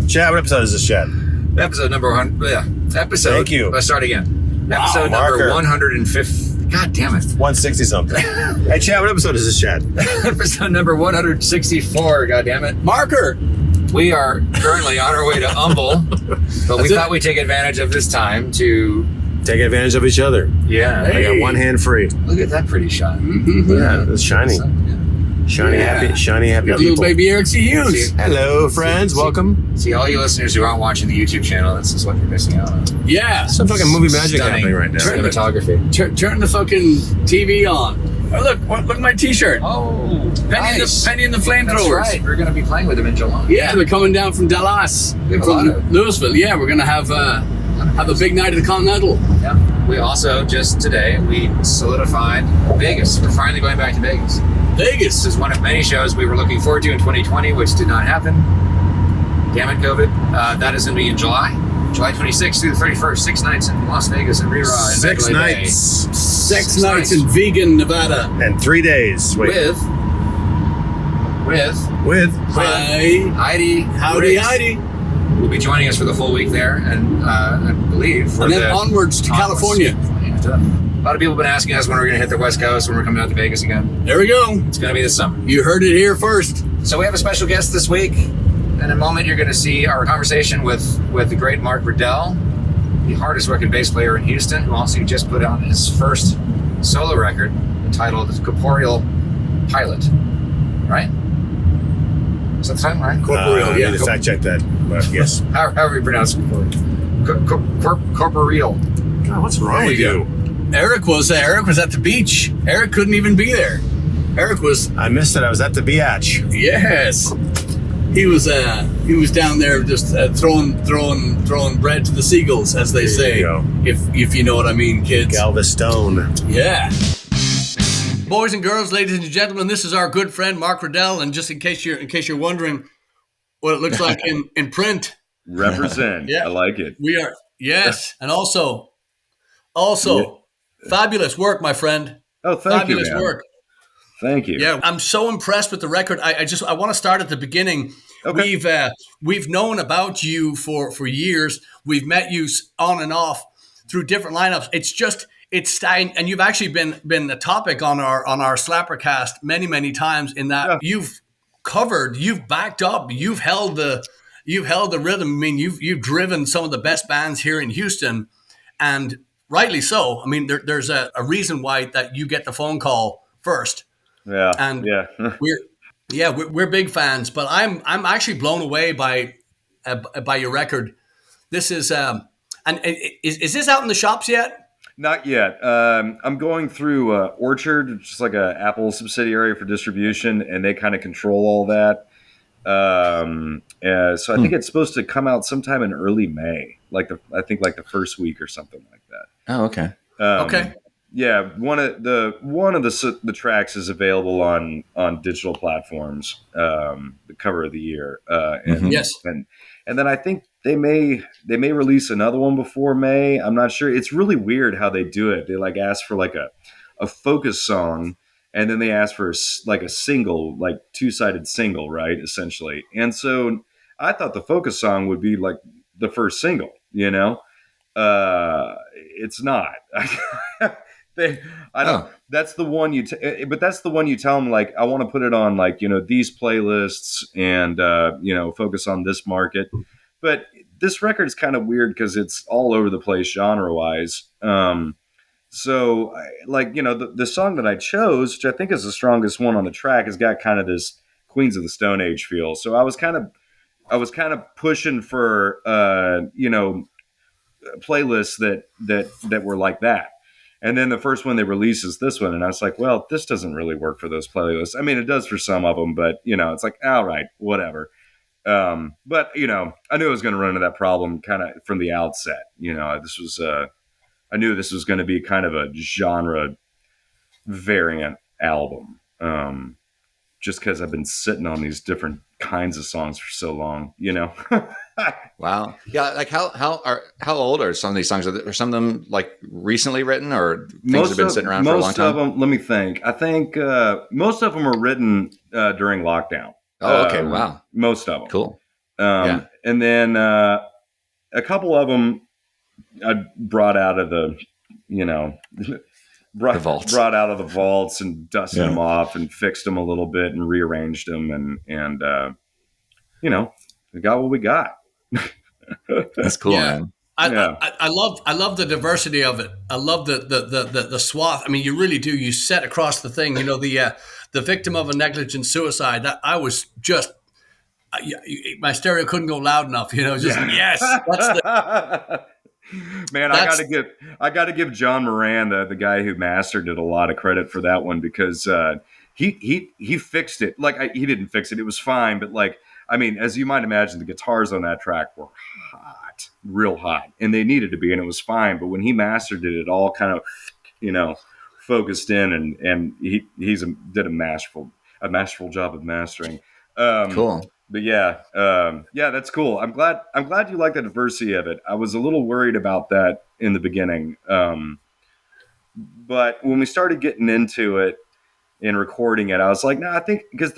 Chad, what episode is this, Chad? Episode number 100. Yeah. Episode. Thank you. Let's start again. Wow, Episode number marker. 150. God damn it. 160 something. Hey, Chad, what episode is this, Chad? Episode number 164. God damn it. Marker. We are currently on our way to Humble, but we thought we'd take advantage of this time to. Take advantage of each other. Yeah. I got one hand free. Look at that pretty shot. Yeah, it's shiny. Shiny, happy Got people. little baby Eric C. Hughes. Hello, friends. Welcome. See, all you listeners who aren't watching the YouTube channel, this is what you're missing out on. Yeah. Some fucking movie magic happening right now. Cinematography. Turn the fucking TV on. Oh, look at my T-shirt. Oh, nice. Penny and the That's Flamethrowers. right. We're going to be playing with them in July. Yeah, they're coming down from Dallas, We have a lot from of- Louisville. Yeah, we're gonna have a big night at the Continental. Yeah. We also, just today, we solidified Vegas. We're finally going back to Vegas. Vegas. This is one of many shows we were looking forward to in 2020, which did not happen. Damn it, COVID. That is going to be in July. July 26th through the 31st. 6 nights in Las Vegas and Rera. And 6 Mandalay Bay. nights. Six nights in Vegan, Nevada. And 3 days. Wait. With Hi. Heidi. Howdy, Riggs, Heidi. will be joining us for the full week there, and I believe for And then the onwards to California. A lot of people have been asking us when we're going to hit the West Coast, when we're coming out to Vegas again. There we go. It's going to be this summer. You heard it here first. So we have a special guest this week. In a moment, you're going to see our conversation with the great Mark Riddell, the hardest working bass player in Houston, who also just put out his first solo record entitled Corporeal Pilot. Right? Is that the title, right? Corporeal, I yeah. need to fact check that. But yes. However you pronounce it. Corporeal. God, what's wrong with you? Eric was at the beach. Eric couldn't even be there. Eric was I missed it. I was at the biatch. yes. He was down there just throwing bread to the seagulls, as they say. you go. If you know what I mean, kids. Galveston. Yeah. Boys and girls, ladies and gentlemen, this is our good friend Mark Riddell, and just in case you're wondering what it looks like in print, Represent. Yeah. I like it. we are and also fabulous work, my friend. Oh, thank Fabulous you, man. work. Thank you. Yeah, I'm so impressed with the record. I want to start at the beginning. Okay. We've known about you for years. We've met you on and off through different lineups. It's and you've actually been a topic on our SlapperCast many times. In that you've covered, you've backed up, you've held the rhythm. I mean, you've driven some of the best bands here in Houston, and rightly so. I mean, there's a reason why that you get the phone call first. Yeah. And yeah. we're big fans, but I'm actually blown away by your record. This is and is this out in the shops yet? Not yet. I'm going through Orchard, which is like a Apple subsidiary for distribution, and they kind of control all that. So I think it's supposed to come out sometime in early May, like the first week or something like that. Oh, okay. Okay. Yeah, one of the tracks is available on digital platforms. The cover of the year, and Yes. and then I think they may release another one before May. I'm not sure. It's really weird how they do it. They like ask for like a focus song, and then they ask for a single, like 2-sided single, right? Essentially, and so I thought the focus song would be like the first single, you know. It's not. I don't. That's the one but that's the one you tell them, like, I want to put it on, like, you know, these playlists and focus on this market. But this record is kind of weird because it's all over the place genre wise. So like, you know, the song that I chose, which I think is the strongest one on the track, has got kind of this Queens of the Stone Age feel. So I was kind of pushing for playlists that were like that. And then the first one they release is this one. And I was like, well, this doesn't really work for those playlists. I mean, it does for some of them, but, you know, it's like, all right, whatever. But, you know, I knew I was going to run into that problem kind of from the outset. You know, I knew this was going to be kind of a genre variant album. Just because I've been sitting on these different kinds of songs for so long, you know. Wow. Yeah. Like how old are some of these songs? Are some of them like recently written, or things have been sitting around for a long time? Most of them, let me think. I think most of them were written during lockdown. Oh, okay. Wow. Most of them. Cool. And then a couple of them I brought out of the, The vaults. brought out of the vaults and dusted them off and fixed them a little bit and rearranged them and we got what we got. That's cool, man. I love the diversity of it. I love the swath. I mean, you really do. You set across the thing. The victim of a negligent suicide. That I was just my stereo couldn't go loud enough. Yes. That's the, man, I gotta give John Moran, the guy who mastered it, a lot of credit for that one because he fixed it. Like he didn't fix it; it was fine. But as you might imagine, the guitars on that track were hot, real hot, and they needed to be, and it was fine. But when he mastered it, it all kind of, focused in, and he did a masterful job of mastering. Cool. But that's cool. I'm glad you like the diversity of it. I was a little worried about that in the beginning, but when we started getting into it and recording it, I was like, no, I think because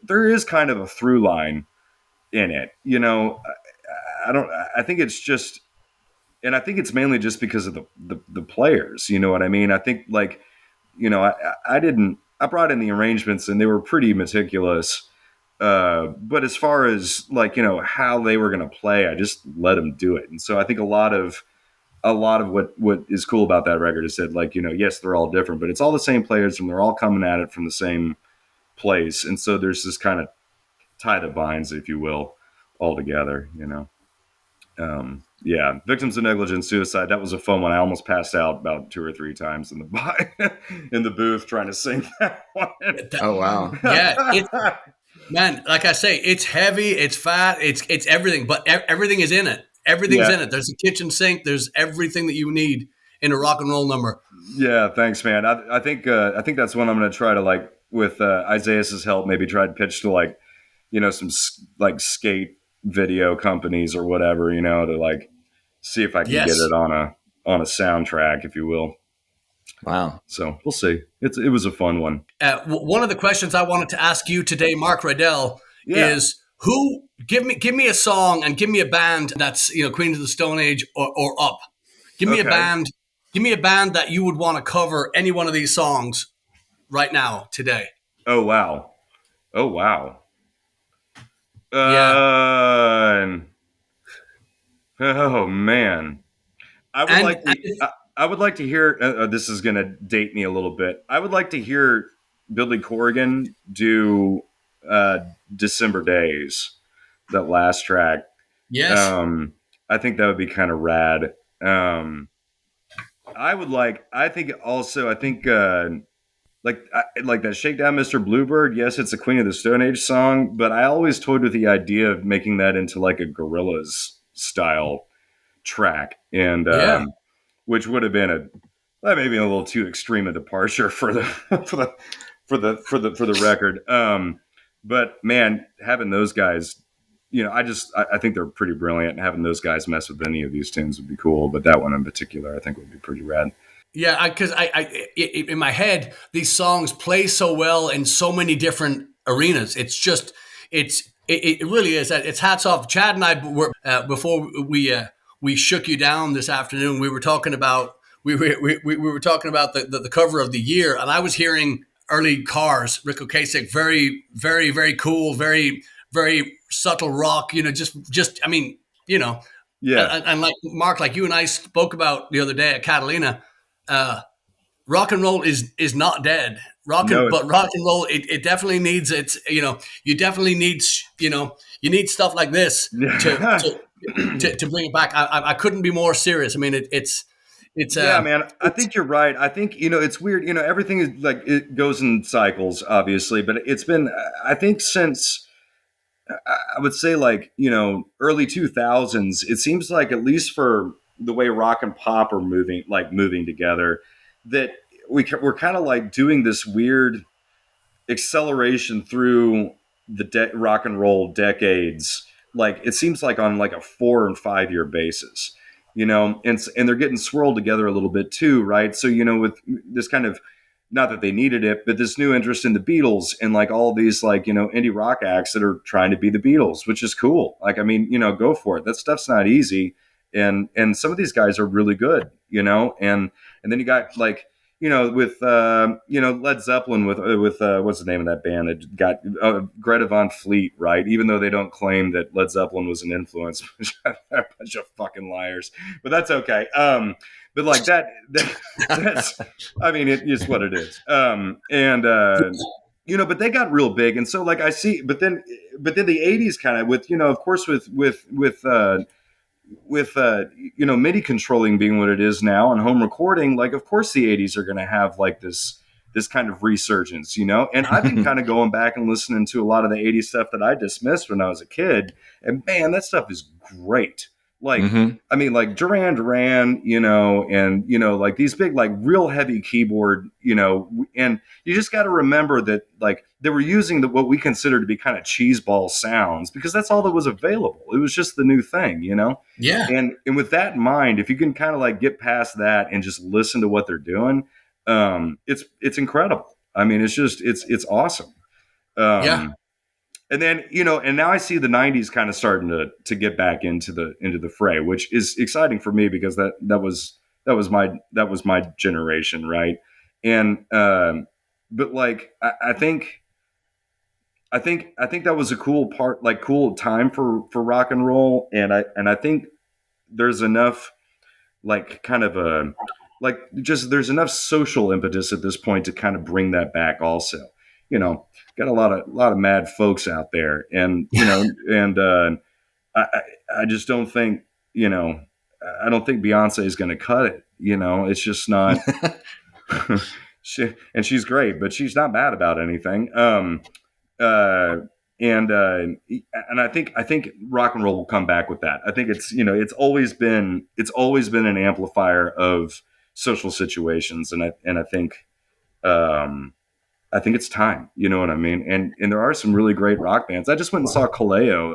there is kind of a through line in it. I think it's just, and I think it's mainly just because of the players. You know what I mean? I think I brought in the arrangements and they were pretty meticulous. But as far as how they were going to play, I just let them do it. And so I think a lot of what is cool about that record is that yes, they're all different, but it's all the same players and they're all coming at it from the same place. And so there's this kind of tie that binds, if you will, all together, Victims of Negligent Suicide. That was a fun one. I almost passed out about 2 or 3 times in the booth trying to sing that one. Oh, wow. Yeah. Man, like I say, it's heavy, it's fat, it's everything, but everything is in it. Everything's in it. There's a kitchen sink. There's everything that you need in a rock and roll number. Yeah, thanks, man. I think that's one I'm going to try to with Isaiah's help, maybe try to pitch to some skate video companies or whatever, to see if I can get it on a soundtrack, if you will. Wow. So we'll see. It was a fun one. One of the questions I wanted to ask you today, Mark Riddell, is give me a song and give me a band that's Queens of the Stone Age or up. Give me a band. Give me a band that you would want to cover any one of these songs right now today. Oh wow. Oh man. I would like to hear. This is going to date me a little bit. I would like to hear Billy Corgan do "December Days," that last track. Yes. I think that would be kind of rad. I think like that "Shakedown, Mr. Bluebird." Yes, it's a Queen of the Stone Age song, but I always toyed with the idea of making that into a Gorillaz style track, and which would have been maybe a little too extreme a departure for the record. But man, having those guys, I think they're pretty brilliant. Having those guys mess with any of these tunes would be cool. But that one in particular, I think would be pretty rad. Yeah, because in my head, these songs play so well in so many different arenas. It's just, it really is. It's hats off. Chad and I were before we shook you down this afternoon. We were talking about we were talking about the cover of the year, and I was hearing early Cars, Rick Ocasek, very, very, very cool, very, very subtle rock. Just I mean, yeah. And like Mark, like you and I spoke about the other day at Catalina. Rock and roll is not dead. But rock and roll, it definitely needs you definitely need you need stuff like this to bring it back. I couldn't be more serious. I mean, it's yeah, man. I think you're right. I think it's weird. Everything is it goes in cycles, obviously, but it's been I think since I would say early 2000s. It seems like at least for the way rock and pop are moving together, that we're kind of doing this weird acceleration through the rock and roll decades. It seems like on a 4 and 5 year basis, and they're getting swirled together a little bit too, right? So with this kind of not that they needed it, but this new interest in the Beatles and like all these like, indie rock acts that are trying to be the Beatles, which is cool. Like, I mean, go for it. That stuff's not easy. And some of these guys are really good, and then you got like, with Led Zeppelin with what's the name of that band that got Greta Van Fleet, right? Even though they don't claim that Led Zeppelin was an influence, they're a bunch of fucking liars, but that's okay. But like that's, I mean, it is what it is. But they got real big, and so like I see, but then the '80s kind of with of course with MIDI controlling being what it is now and home recording, like of course the '80s are going to have like this kind of resurgence, and I've been kind of going back and listening to a lot of the '80s stuff that I dismissed when I was a kid, and man, that stuff is great. Like, I mean, like Duran Duran, and, like these big, like real heavy keyboard, and you just got to remember that like they were using what we consider to be kind of cheeseball sounds because that's all that was available. It was just the new thing, Yeah. And with that in mind, if you can kind of like get past that and just listen to what they're doing, it's incredible. I mean, it's awesome. Yeah. And then, and now I see the '90s kind of starting to get back into the fray, which is exciting for me because that was my generation, right? And but like I think that was a cool time for rock and roll, and I think there's enough like kind of a like just there's enough social impetus at this point to kind of bring that back also. Got a lot of mad folks out there, and and I just don't think I don't think Beyonce is going to cut it. It's just not. She's great, but she's not bad about anything. And I think rock and roll will come back with that. I think it's always been an amplifier of social situations, and I think it's time, you know what I mean? And there are some really great rock bands. I just went and saw Kaleo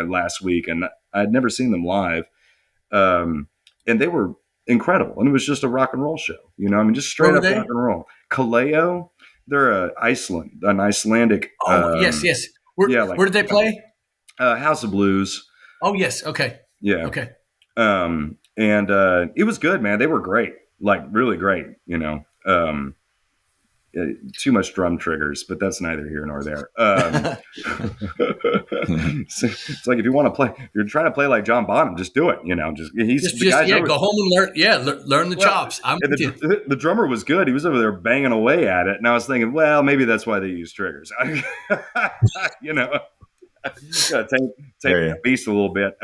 last week, and I'd never seen them live. And they were incredible. And it was just a rock and roll show, just straight up rock and roll. Kaleo, they're an Icelandic. Yes. Where did they play? House of Blues. Oh, yes. Okay. Yeah. Okay. And it was good, man. They were great, like really great, too much drum triggers, but that's neither here nor there. It's like if you want to play, if you're trying to play like John Bonham, just do it. Go home and learn the chops. The drummer was good. He was over there banging away at it, and I was thinking, well, maybe that's why they use triggers. Gotta take the beast a little bit.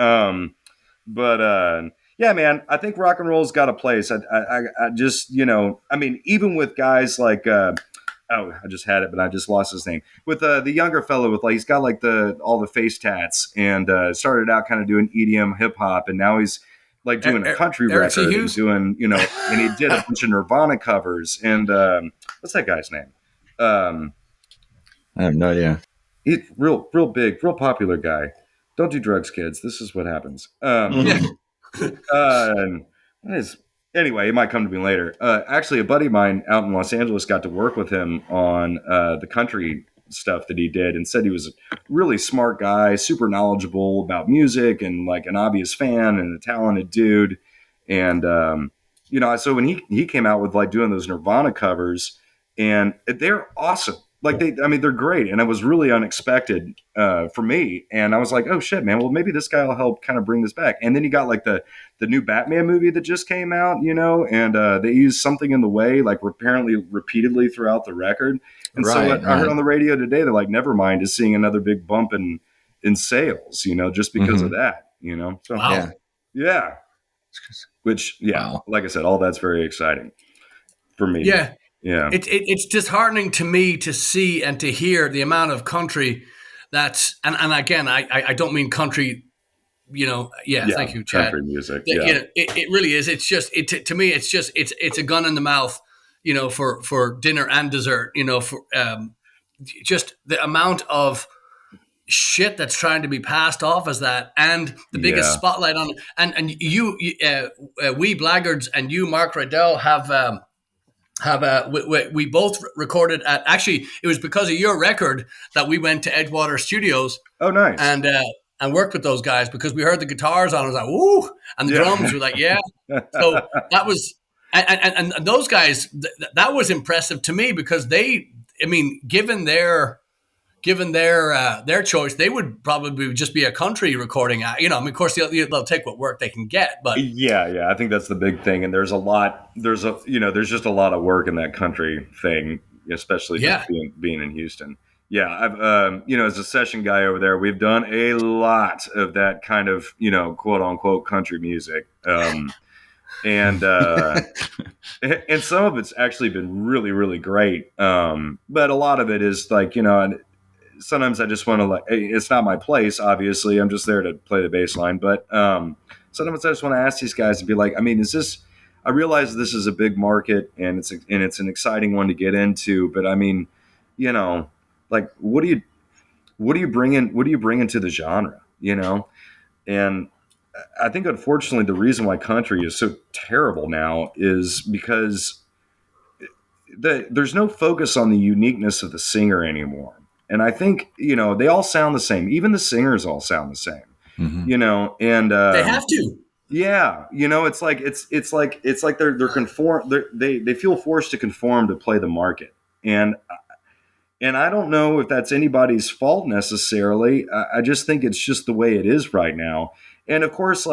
Yeah, man, I think rock and roll's got a place. I just, I mean, even with guys like, I just had it, but I just lost his name. With the younger fellow with he's got like all the face tats and started out kind of doing EDM hip hop, and now he's like doing a country record and doing, and he did a bunch of Nirvana covers. And what's that guy's name? I have no idea. He's real big, real popular guy. Don't do drugs, kids. This is what happens. Anyway, it might come to me later. Actually, a buddy of mine out in Los Angeles got to work with him on the country stuff that he did, and said he was a really smart guy, super knowledgeable about music, and like an obvious fan and a talented dude. And so when he came out with like doing those Nirvana covers, and they're awesome. Like they're great, and it was really unexpected for me. And I was like, "Oh shit, man! Well, maybe this guy will help kind of bring this back." And then you got like the new Batman movie that just came out, and they used Something in the Way like apparently repeatedly throughout the record. And so I heard on the radio today that like Nevermind is seeing another big bump in sales, just because of that, So, wow. Yeah. Which, like I said, all that's very exciting for me. Yeah. Yeah, it's disheartening to me to see and to hear the amount of country that's and again I don't mean country, thank you, Chad. Country music, it really is. It's just to me it's a gun in the mouth, for dinner and dessert, for just the amount of shit that's trying to be passed off as that, and the biggest spotlight on it. And we Blaggards and you, Mark Riddell, have have we both recorded at, actually it was because of your record that we went to Edgewater Studios Oh, nice. and worked with those guys, because we heard the guitars on. I was like, woo, and the drums were like, yeah. So that was, and those guys, that was impressive to me, because they, I mean, given their choice, they would probably just be a country recording. You know, I mean, of course they'll take what work they can get, but Yeah, I think that's the big thing. And there's just a lot of work in that country thing, especially just being in Houston. Yeah, I've as a session guy over there, we've done a lot of that kind of, quote unquote country music. And and some of it's actually been really, really great. But a lot of it is like, and sometimes I just want to, it's not my place, obviously. I'm just there to play the bass line. But sometimes I just want to ask these guys to be like, I mean, I realize this is a big market and it's an exciting one to get into. But I mean, like, what do you bring into the genre, And I think, unfortunately, the reason why country is so terrible now is because there's no focus on the uniqueness of the singer anymore. And I think, they all sound the same. Even the singers all sound the same, and they have to. Yeah. It's like they're conform. They feel forced to conform to play the market. And I don't know if that's anybody's fault necessarily. I just think it's just the way it is right now. And of course,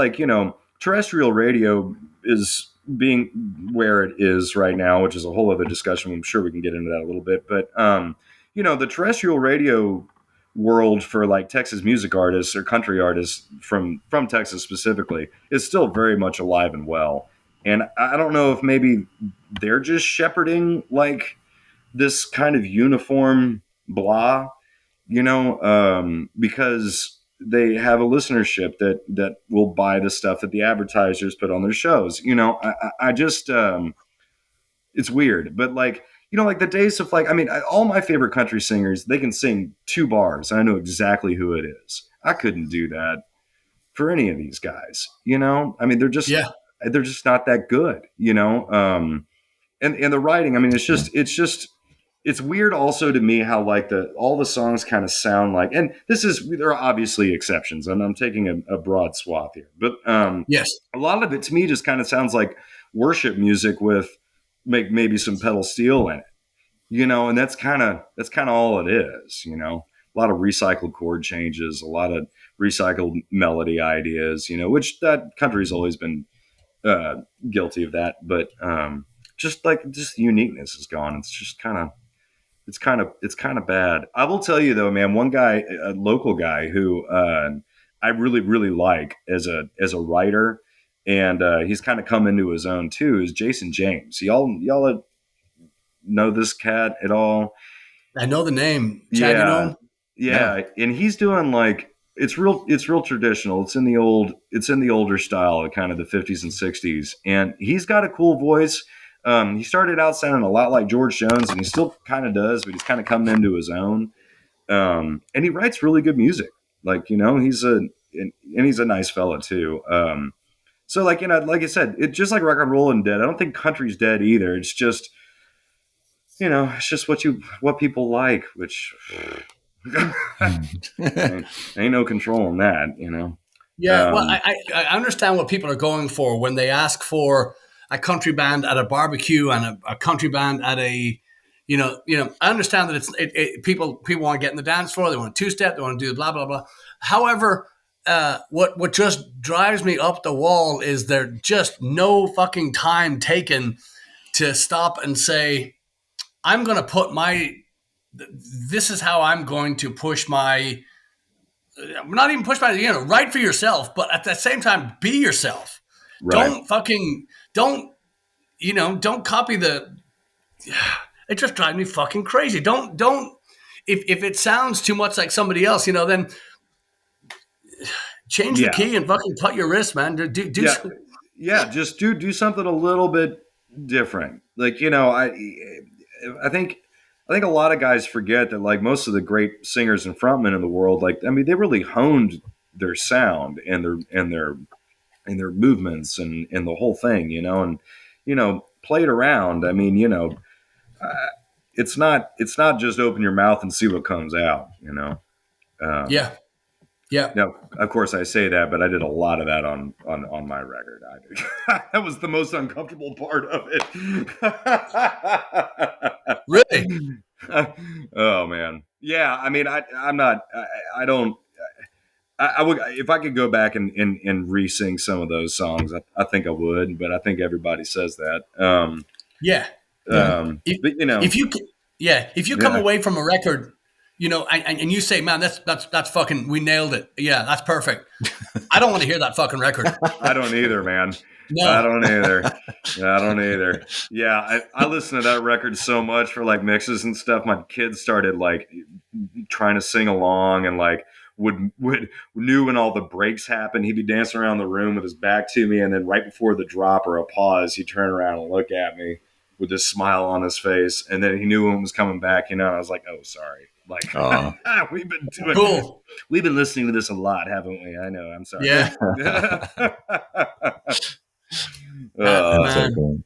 terrestrial radio is being where it is right now, which is a whole other discussion. I'm sure we can get into that a little bit. But, the terrestrial radio world for like Texas music artists or country artists from Texas specifically is still very much alive and well. And I don't know if maybe they're just shepherding like this kind of uniform blah, because they have a listenership that will buy the stuff that the advertisers put on their shows. I just, it's weird, but like the days of like, I mean, all my favorite country singers, they can sing 2 bars. And I know exactly who it is. I couldn't do that for any of these guys, I mean, they're just not that good, and the writing, I mean, it's weird also to me how like all the songs kind of sound like, and there are obviously exceptions, and I'm taking a broad swath here, but yes, a lot of it to me just kind of sounds like worship music with maybe some pedal steel in it, and that's kind of all it is, a lot of recycled chord changes, a lot of recycled melody ideas, which that country's always been guilty of that, but just the uniqueness is gone. It's kind of bad. I will tell you though, man, one guy, a local guy who I really, really like as a writer, and he's kind of come into his own too, is Jason James. Y'all know this cat at all? I know the name. Chad, you know him? Yeah. And he's doing like, it's real traditional. It's in the older style, kind of the 50s and 60s. And he's got a cool voice. He started out sounding a lot like George Jones, and he still kind of does, but he's kind of coming into his own. And he writes really good music. Like, he's a nice fella too. So like, like I said, it's just like rock and roll and dead. I don't think country's dead either. It's just, it's just what people like, which ain't no control on that, Yeah. Well, I understand what people are going for when they ask for a country band at a barbecue and a country band at a, I understand that people want to get in the dance floor. They want to 2-step. They want to do blah, blah, blah. However, what just drives me up the wall is there just no fucking time taken to stop and say, I'm going to put this is how I'm going to push not even push write for yourself, but at the same time, be yourself. Right. Don't copy it just drives me fucking crazy. Don't, if it sounds too much like somebody else, then change the key and fucking cut your wrist, man. Just do something a little bit different. Like, I think a lot of guys forget that like most of the great singers and frontmen in the world, like, I mean, they really honed their sound and their movements and the whole thing, and, play it around. I mean, it's not just open your mouth and see what comes out. Yeah. Yeah. Now, of course, I say that, but I did a lot of that on my record. I did. That was the most uncomfortable part of it. Really? Oh man, yeah. I mean, I'm not. I don't. I would, if I could go back and re-sing some of those songs. I think I would, but I think everybody says that. Yeah. If, But if you come Yeah. away from a record, and you say, man, that's fucking, we nailed it. Yeah, that's perfect. I don't want to hear that fucking record. I don't either, man. No. I don't either. Yeah, I listened to that record so much for like mixes and stuff. My kids started like trying to sing along and like would knew when all the breaks happened. He'd be dancing around the room with his back to me, and then right before the drop or a pause, he'd turn around and look at me with this smile on his face, and then he knew when it was coming back. And I was like, "Oh, sorry." Like we've been listening to this a lot, haven't we? I know. I'm sorry. Yeah. So cool.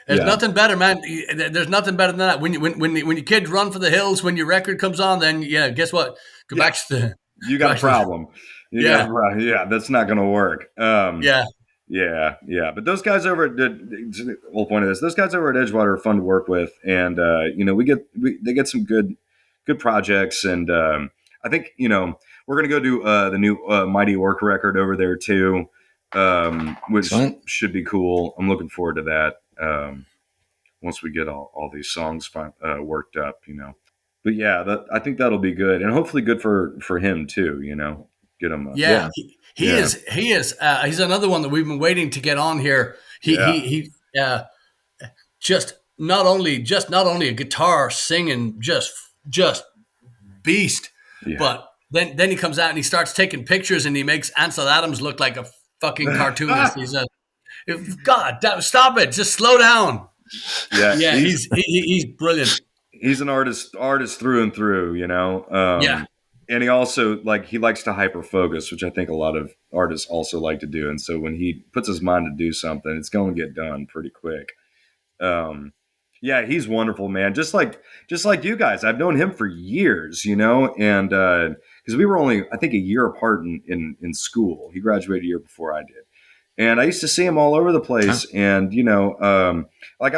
There's Yeah. nothing better, man. There's nothing better than that. When your kids run for the hills, when your record comes on, then guess what? Go back to the. You got a problem. Yeah. That's not going to work. Yeah. Yeah. But those guys over at the whole point of this, those guys over at Edgewater are fun to work with, and they get some good projects, and I think we're going to go do the new Mighty Orq record over there too, which Excellent. should be cool. I'm looking forward to that. Once we get all these songs worked up, But yeah, I think that'll be good, and hopefully good for him too. Get him. He is. He's another one that we've been waiting to get on here. He just not only a guitar singing, just beast, but then he comes out and he starts taking pictures and he makes Ansel Adams look like a fucking cartoonist. He's God, stop it! Just slow down. Yeah, he's brilliant. He's an artist through and through, And he also he likes to hyper focus, which I think a lot of artists also like to do. And so when he puts his mind to do something, it's going to get done pretty quick. Yeah, he's wonderful, man. Just like you guys, I've known him for years, and because we were only, I think, a year apart in school. He graduated a year before I did. And I used to see him all over the place. And, I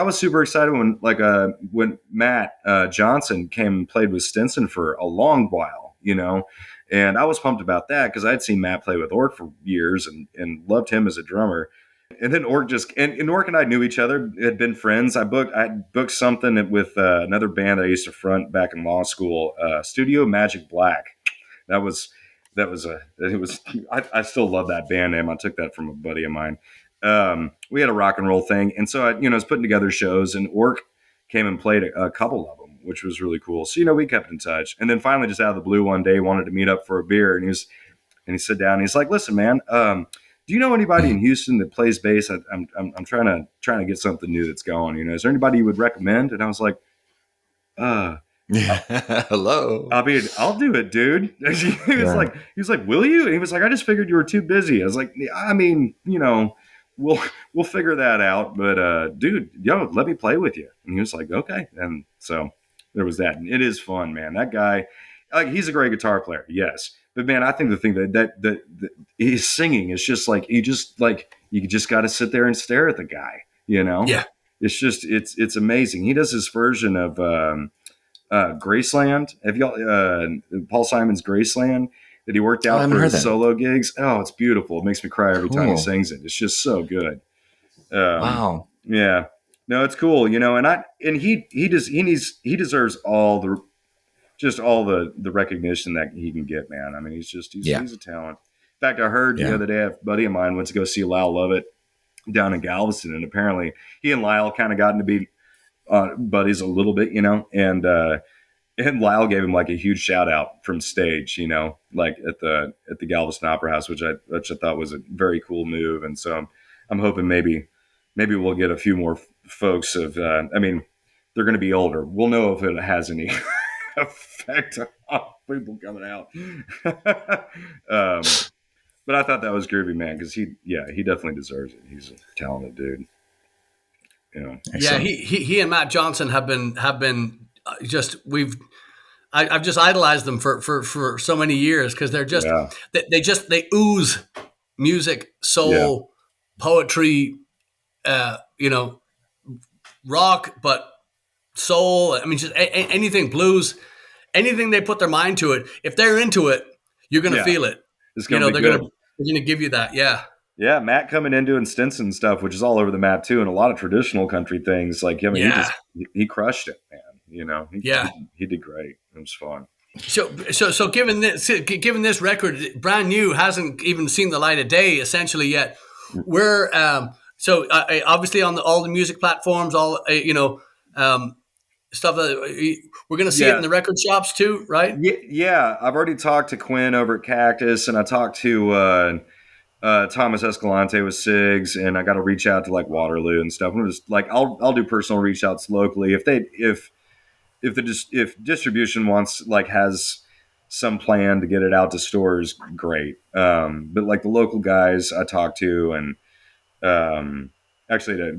was super excited when Matt Johnson came and played with Stinson for a long while, and I was pumped about that because I'd seen Matt play with Orq for years and loved him as a drummer. And then Orq and Orq and I knew each other, had been friends. I booked something with another band I used to front back in law school, Studio Magic Black. I still love that band name. I took that from a buddy of mine. We had a rock and roll thing. And so I was putting together shows, and Orq came and played a couple of them, which was really cool. So, we kept in touch. And then finally, just out of the blue one day, wanted to meet up for a beer. And he sat down and he's like, "Listen, man, do you know anybody in Houston that plays bass? I'm trying to get something new that's going, is there anybody you would recommend?" And I was like, hello. I mean, I'll do it, dude. He was like, "Will you?" And he was like, "I just figured you were too busy." I was like, "I mean, we'll figure that out. But dude, let me play with you." And he was like, "Okay." And so there was that. And it is fun, man. That guy, he's a great guitar player, yes. But man, I think the thing that his singing is just you just got to sit there and stare at the guy, Yeah. It's just it's amazing. He does his version of Graceland. Have y'all Paul Simon's Graceland that he worked out for his solo gigs? Oh, it's beautiful. It makes me cry every time he sings it. It's just so good. Wow. Yeah. No, it's cool, and he deserves all the recognition that he can get, man. I mean, he's a talent. In fact, I heard the other day a buddy of mine went to go see Lyle Lovett down in Galveston, and apparently he and Lyle kind of gotten to be buddies a little bit, and Lyle gave him a huge shout out from stage, at the Galveston Opera House, which I thought was a very cool move. And so I'm hoping maybe we'll get a few more folks of, they're going to be older. We'll know if it has any effect on people coming out. But I thought that was groovy, man, because he definitely deserves it. He's a talented dude. Yeah, he and Matt Johnson have been just I've just idolized them for so many years because they're just they ooze music, soul, poetry, rock, but soul. I mean, just anything, blues, anything they put their mind to it. If they're into it, you're gonna feel it. It's gonna be good. They're gonna give you that. Yeah. Yeah, Matt coming in doing Stinson stuff, which is all over the map too, and a lot of traditional country things. Like, I mean, he crushed it, man. He did great. It was fun. So given this record, brand new, hasn't even seen the light of day essentially yet. We're obviously on all the music platforms, all stuff that we're going to see it in the record shops too, right? Yeah, I've already talked to Quinn over at Cactus, and I talked to Thomas Escalante with Sigs, and I got to reach out to like Waterloo and stuff. I'm just like, I'll do personal reach outs locally if distribution has some plan to get it out to stores, great. But like the local guys I talked to, and actually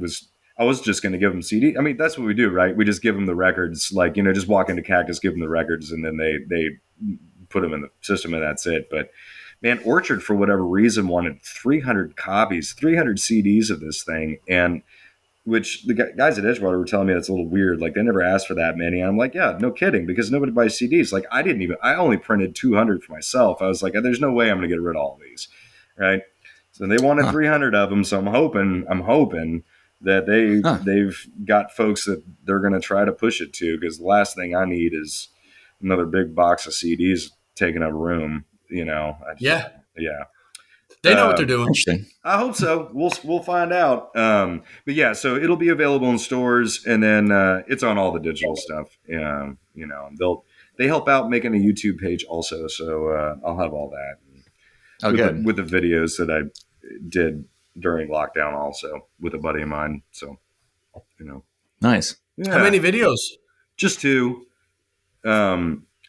I was just going to give them CD. I mean, that's what we do, right? We just give them the records, just walk into Cactus, give them the records, and then they put them in the system, and that's it. But man, Orchard, for whatever reason, wanted 300 copies, 300 CDs of this thing. And which the guys at Edgewater were telling me that's a little weird. Like, they never asked for that many. And I'm like, yeah, no kidding, because nobody buys CDs. Like, I only printed 200 for myself. I was like, there's no way I'm going to get rid of all of these. Right. So they wanted 300 of them. So I'm hoping that they've got folks that they're going to try to push it to, because the last thing I need is another big box of CDs taking up room. Yeah. They know what they're doing. I hope so. We'll find out. But yeah, so it'll be available in stores, and then it's on all the digital stuff. They help out making a YouTube page also, so I'll have all that. With the videos that I did during lockdown, also with a buddy of mine. So, nice. Yeah. How many videos? Just 2.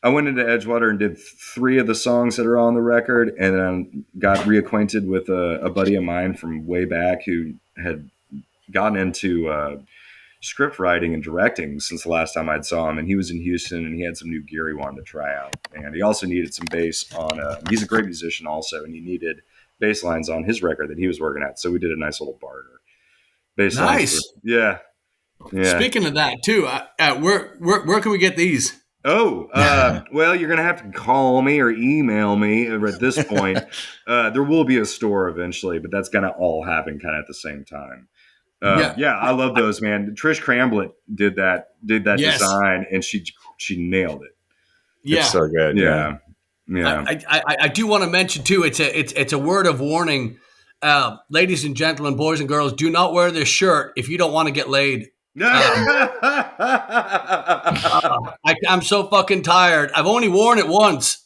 I went into Edgewater and did 3 of the songs that are on the record, and then got reacquainted with a buddy of mine from way back who had gotten into script writing and directing since the last time I'd saw him. And he was in Houston, and he had some new gear he wanted to try out. And he also needed some bass on he's a great musician also, and he needed bass lines on his record that he was working at. So we did a nice little barter. Bass nice. Yeah. Speaking of that too, where can we get these? Oh, well, you're going to have to call me or email me at this point. There will be a store eventually, but that's going to all happen kind of at the same time. I love those, man. Trish Cramblet did that design, and she nailed it. Yeah. It's so good. Yeah. I do want to mention too, it's a word of warning. Ladies and gentlemen, boys and girls, do not wear this shirt if you don't want to get laid. I'm so fucking tired. I've only worn it once,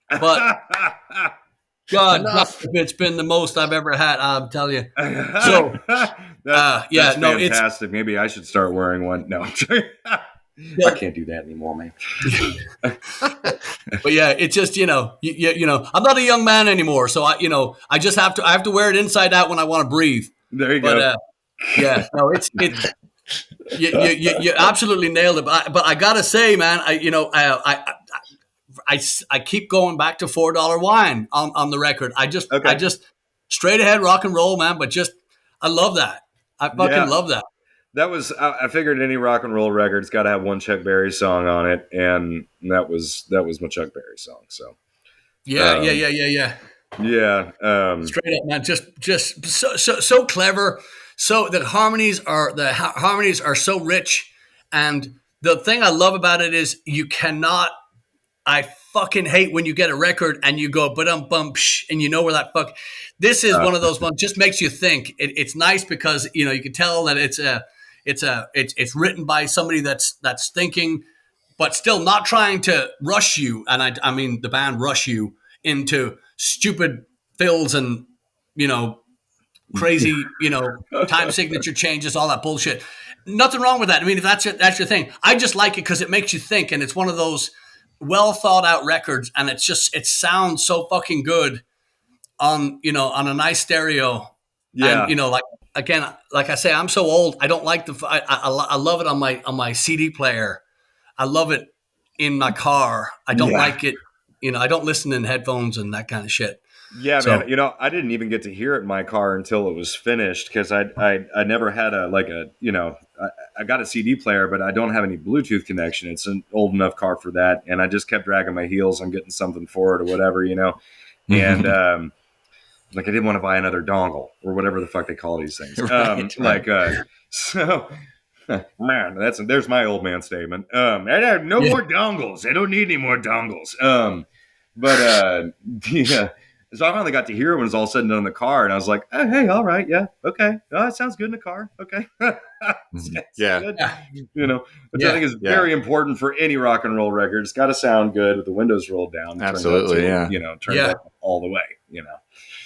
but God, it's been the most I've ever had. I'm telling you. So, that's fantastic. Maybe I should start wearing one. No, I can't do that anymore, man. But yeah, it's just I'm not a young man anymore, so I have to wear it inside out when I want to breathe. There you go. It's. You absolutely nailed it. But I gotta say, man, I keep going back to $4 wine on the record. I just straight ahead rock and roll, man. But I love that. I fucking love that. That was I figured any rock and roll record's got to have one Chuck Berry song on it, and that was my Chuck Berry song. So yeah. Straight up, man. Just so clever. So the harmonies are so rich, and the thing I love about it is you cannot. I fucking hate when you get a record and you go bum and you know where that fuck. This is one of those ones. Just makes you think. It's nice because you can tell that it's written by somebody that's thinking, but still not trying to rush you. And I mean the band rush you into stupid fills and crazy, time signature changes, all that bullshit. Nothing wrong with that. I mean, if that's your thing. I just like it because it makes you think, and it's one of those well thought out records, and it sounds so fucking good on a nice stereo. Yeah. And, again, like I say, I'm so old. I don't like I love it on my CD player. I love it in my car. I don't like it. I don't listen in headphones and that kind of shit. Yeah, So, man. I didn't even get to hear it in my car until it was finished because I never had I got a CD player, but I don't have any Bluetooth connection. It's an old enough car for that, and I just kept dragging my heels on getting something for it or whatever, and I didn't want to buy another dongle or whatever the fuck they call these things. So. Man, there's my old man statement. No more dongles. I don't need any more dongles. Yeah. So I finally got to hear it when it was all said and done in the car, and I was like, oh, hey, all right, yeah, okay. Oh, that sounds good in the car. Okay. Yeah. Good. Which I think is very important for any rock and roll record. It's got to sound good with the windows rolled down. Absolutely, Turn it up all the way,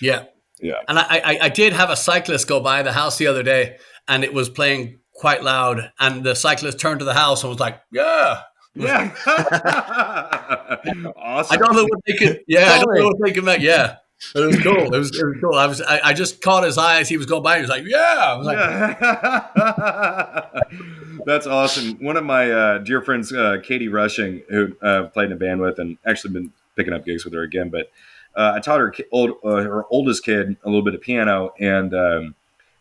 Yeah. Yeah. And I did have a cyclist go by the house the other day, and it was playing quite loud, and the cyclist turned to the house and was like, yeah. Awesome. I don't know what they could. Yeah, I don't know what they could make. Yeah, it was cool. It was cool. I just caught his eye as he was going by. He was like, "Yeah." I was like, That's awesome. One of my dear friends, Katie Rushing, who played in a band with, and actually been picking up gigs with her again. But I taught her her oldest kid a little bit of piano, and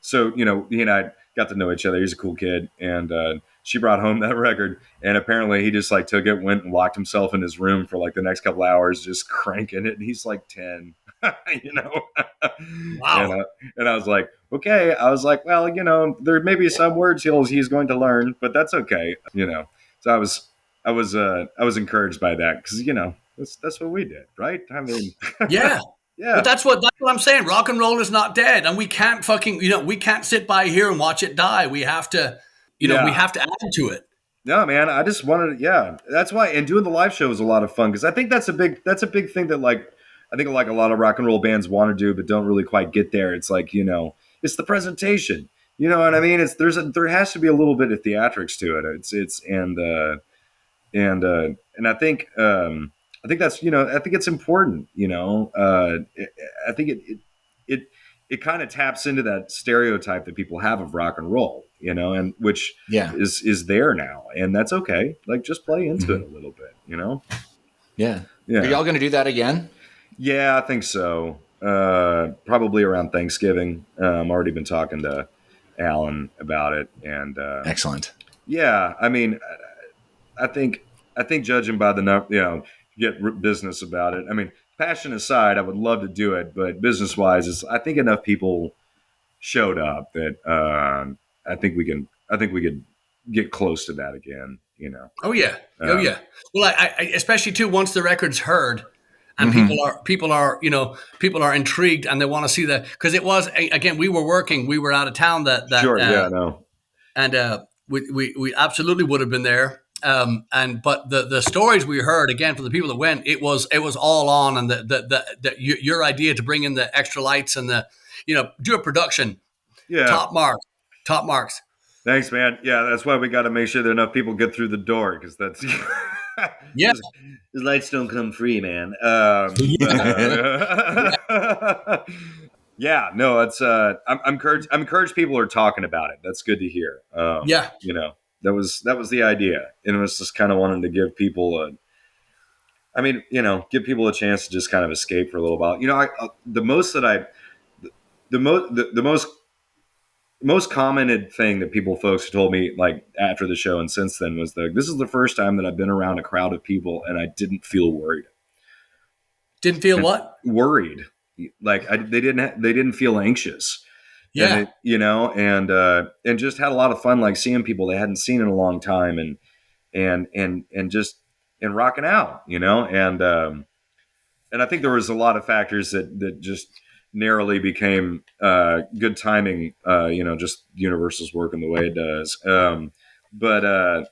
so he and I got to know each other. He's a cool kid, and she brought home that record, and apparently he just took it, went and locked himself in his room for the next couple hours, just cranking it. And he's 10, wow. And I was like, okay. I was like, well, there may be some words he's going to learn, but that's okay. So I was encouraged by that because that's what we did, right? I mean, yeah. Yeah. But that's what I'm saying. Rock and roll is not dead, and we can't we can't sit by here and watch it die. We have to. We have to add to it. No, man, I just wanted to, that's why. And doing the live show is a lot of fun because I think that's a big thing that I think a lot of rock and roll bands want to do, but don't really quite get there. It's it's the presentation, you know what I mean? There has to be a little bit of theatrics to it. And I think that's, I think it's important, I think it kind of taps into that stereotype that people have of rock and roll, and which is there now, and that's okay. Just play into it a little bit, Yeah. Yeah. Are y'all going to do that again? Yeah, I think so. Probably around Thanksgiving. Already been talking to Allen about it, and excellent. Yeah, I mean, I think judging by the number, get business about it. I mean, passion aside, I would love to do it, but business wise, I think enough people showed up that I think we could get close to that again. Oh yeah. Well, I especially too once the record's heard, and people are intrigued and they want to see that because it was again we were out of town that sure no, and we absolutely would have been there. But the stories we heard again from the people that went, it was all on, and your idea to bring in the extra lights and do a production, top marks. Thanks, man. Yeah, that's why we got to make sure that enough people get through the door because that's yeah. The lights don't come free, man. Yeah, no, it's I'm encouraged people are talking about it. That's good to hear. That was the idea, and it was just kind of wanting to give people give people a chance to just kind of escape for a little while. The most commented thing that folks told me after the show and since then was this is the first time that I've been around a crowd of people and I didn't feel worried. Didn't feel what? Worried. They didn't feel anxious. Yeah. And just had a lot of fun, seeing people they hadn't seen in a long time and rocking out, and I think there was a lot of factors that just narrowly became good timing, just Universal's working the way it does. But I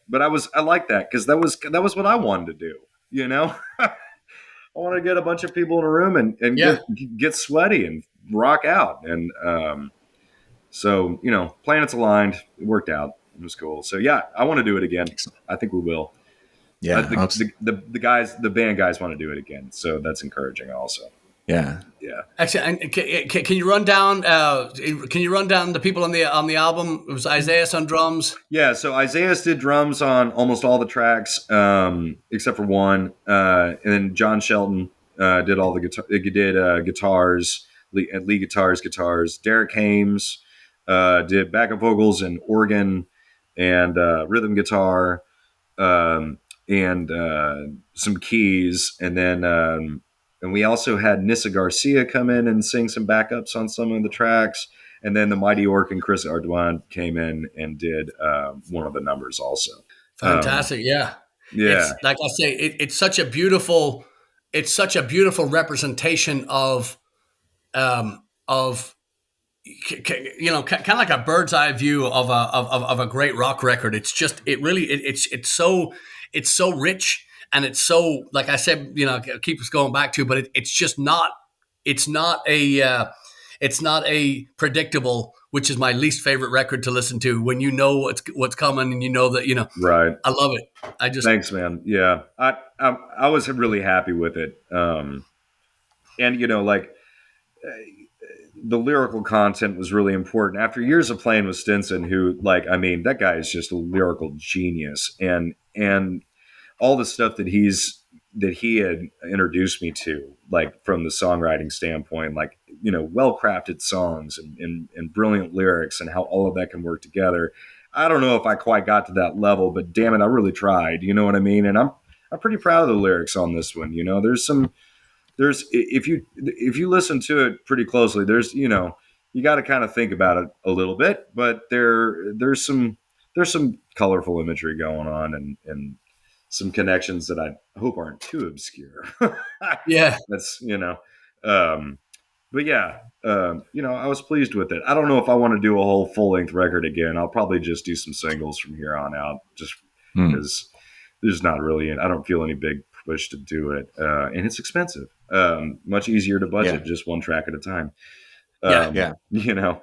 like that because that was what I wanted to do, I want to get a bunch of people in a room and get sweaty and rock out. And so, planets aligned. It worked out. It was cool. So, yeah, I want to do it again. I think we will. Yeah. The band guys want to do it again. So that's encouraging also. Yeah. Yeah. Actually, and can you run down? Can you run down the people on the album? It was Isaiah on drums. Yeah, so Isaiah did drums on almost all the tracks, except for one, and then John Shelton did all the guitar. He did guitars, lead guitars. Derek Hames did backup vocals and organ and rhythm guitar, and some keys, and we also had Nissa Garcia come in and sing some backups on some of the tracks. And then the Mighty Orq and Chris Ardoin came in and did one of the numbers also. Fantastic, yeah. Yeah. It's, like I say, it's such a beautiful representation of you know, kind of like a bird's eye view of a great rock record. It's just it's so rich, and it's so, like I said, you know, keep us going back to, but it's not a predictable, which is my least favorite record to listen to, when you know what's coming, and you know that, you know, Right. I love it. Thanks, man. Yeah. I was really happy with it. And you know, like the lyrical content was really important after years of playing with Stinson, who, like, I mean, that guy is just a lyrical genius, and all the stuff that he had introduced me to, like from the songwriting standpoint, like, you know, well-crafted songs and brilliant lyrics and how all of that can work together. I don't know if I quite got to that level, but damn it, I really tried. You know what I mean? And I'm pretty proud of the lyrics on this one. You know, there's if you listen to it pretty closely, there's, you know, you got to kind of think about it a little bit, but there's some colorful imagery going on, and some connections that I hope aren't too obscure. Yeah. That's, you know, but yeah, you know, I was pleased with it. I don't know if I want to do a whole full length record again. I'll probably just do some singles from here on out, just because there's not really, I don't feel any big push to do it. And it's expensive. Much easier to budget just one track at a time. You know,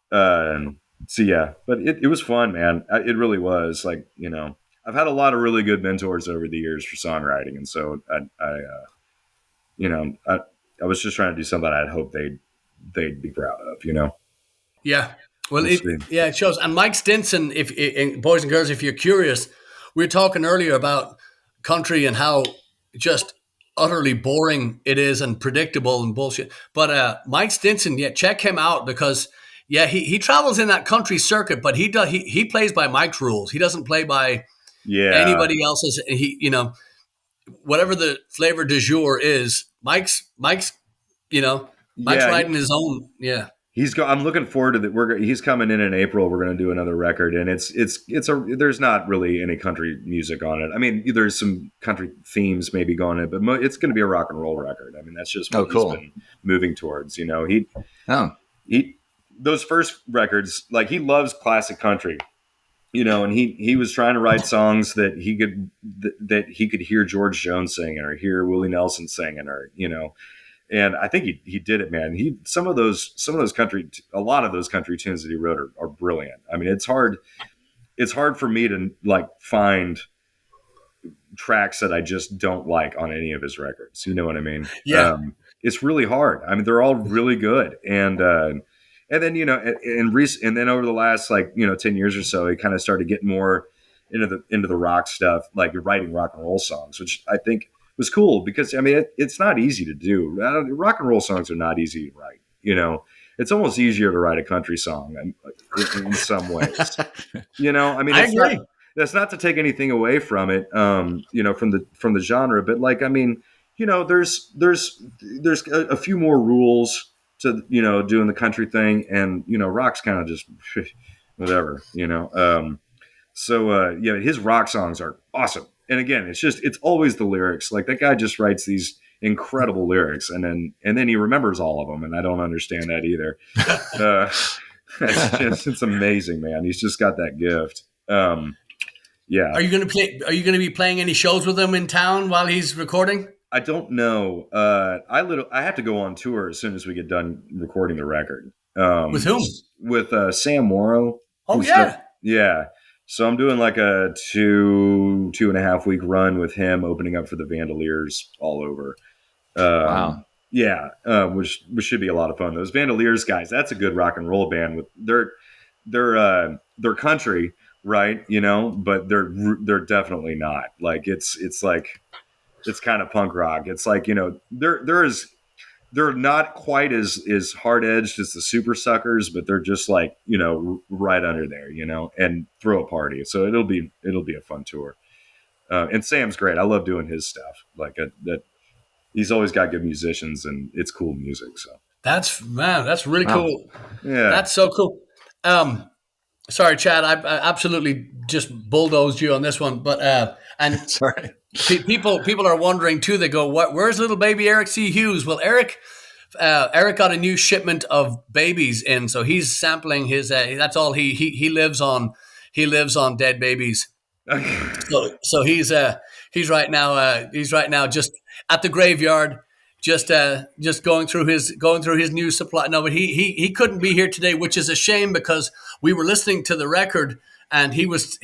so yeah, but it was fun, man. It really was. Like, you know, I've had a lot of really good mentors over the years for songwriting. And so you know, I was just trying to do something I'd hope they'd be proud of, you know? Yeah. Well, it shows. And Mike Stinson, boys and girls, if you're curious, we were talking earlier about country and how just utterly boring it is and predictable and bullshit. But Mike Stinson, check him out, because he travels in that country circuit, but he plays by Mike's rules. He doesn't play by anybody else's. He, you know, whatever the flavor du jour is, Mike's you know, Mike's writing his own. Yeah. I'm looking forward to that. He's coming in April. We're going to do another record, and there's not really any country music on it. I mean, there's some country themes maybe going in, but it's going to be a rock and roll record. I mean, that's just what he's been moving towards. You know, those first records, like, he loves classic country, you know, and he was trying to write songs that he could hear George Jones singing, or hear Willie Nelson singing, or, you know. And I think he did it, man. A lot of those country tunes that he wrote are brilliant. I mean, it's hard for me to, like, find tracks that I just don't like on any of his records. You know what I mean? Yeah. It's really hard. I mean, they're all really good. And then, you know, and then over the last, like, you know, 10 years or so, he kind of started getting more into the rock stuff, like writing rock and roll songs, which I think was cool, because, I mean, it's not easy to do. Rock and roll songs are not easy to write. You know, it's almost easier to write a country song in some ways. You know, I mean, I agree. That's not to take anything away from it, you know, from the genre, but, like, I mean, you know, there's a few more rules to, you know, doing the country thing, and, you know, rock's kind of just whatever, you know. So his rock songs are awesome. And again, it's always the lyrics. Like, that guy just writes these incredible lyrics, and then he remembers all of them. And I don't understand that either. It's amazing, man. He's just got that gift. Yeah. Are you going to be playing any shows with him in town while he's recording? I don't know. I have to go on tour as soon as we get done recording the record. With whom? With Sam Morrow. Oh, yeah. Yeah. So I'm doing like a 2.5 week run with him, opening up for the Vandaliers all over. Wow. Yeah, which should be a lot of fun. Those Vandaliers guys, that's a good rock and roll band. With they're country, right? You know, but they're definitely not. Like it's like it's kind of punk rock. It's like, you know, they're not quite as hard edged as the Super Suckers, but they're just like, you know, right under there, you know, and throw a party. So it'll be a fun tour. And Sam's great. I love doing his stuff. Like that, he's always got good musicians, and it's cool music. So That's really cool. yeah, That's so cool. Sorry, Chad, I absolutely just bulldozed you on this one, but and Sorry. people are wondering too. They go, "What? Where's little baby Eric C. Hughes?" Well, Eric got a new shipment of babies in, so he's sampling his. That's all he lives on. He lives on dead babies. So he's right now just at the graveyard, just going through his new supply. No, but he couldn't be here today, which is a shame because we were listening to the record and he was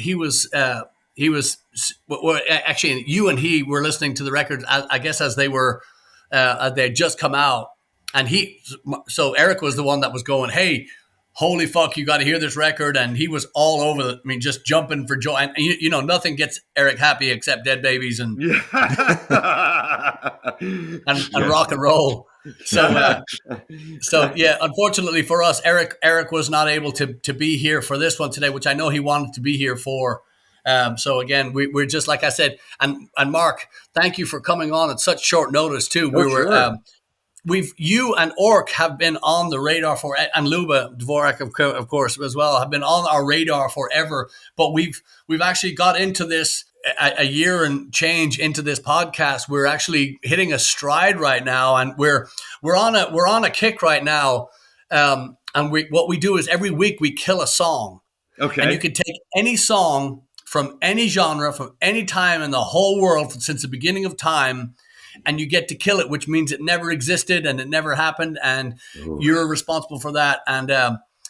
well, actually you and he were listening to the record, I guess, as they had just come out, and so Eric was the one that was going, "Hey, holy fuck, you got to hear this record," and he was all over just jumping for joy. And you know, nothing gets Eric happy except dead babies and and rock and roll. So yeah, unfortunately for us, Eric was not able to be here for this one today, which I know he wanted to be here for. So again, we're just like I said, and Mark, thank you for coming on at such short notice too. You and Orq have been on the radar and Luba Dvorak, of course, as well, have been on our radar forever. But we've actually got into this a year and change into this podcast. We're actually hitting a stride right now, and we're on a kick right now. And what we do is every week we kill a song. Okay. And you can take any song from any genre, from any time in the whole world since the beginning of time, and you get to kill it, which means it never existed and it never happened, and you're responsible for that. And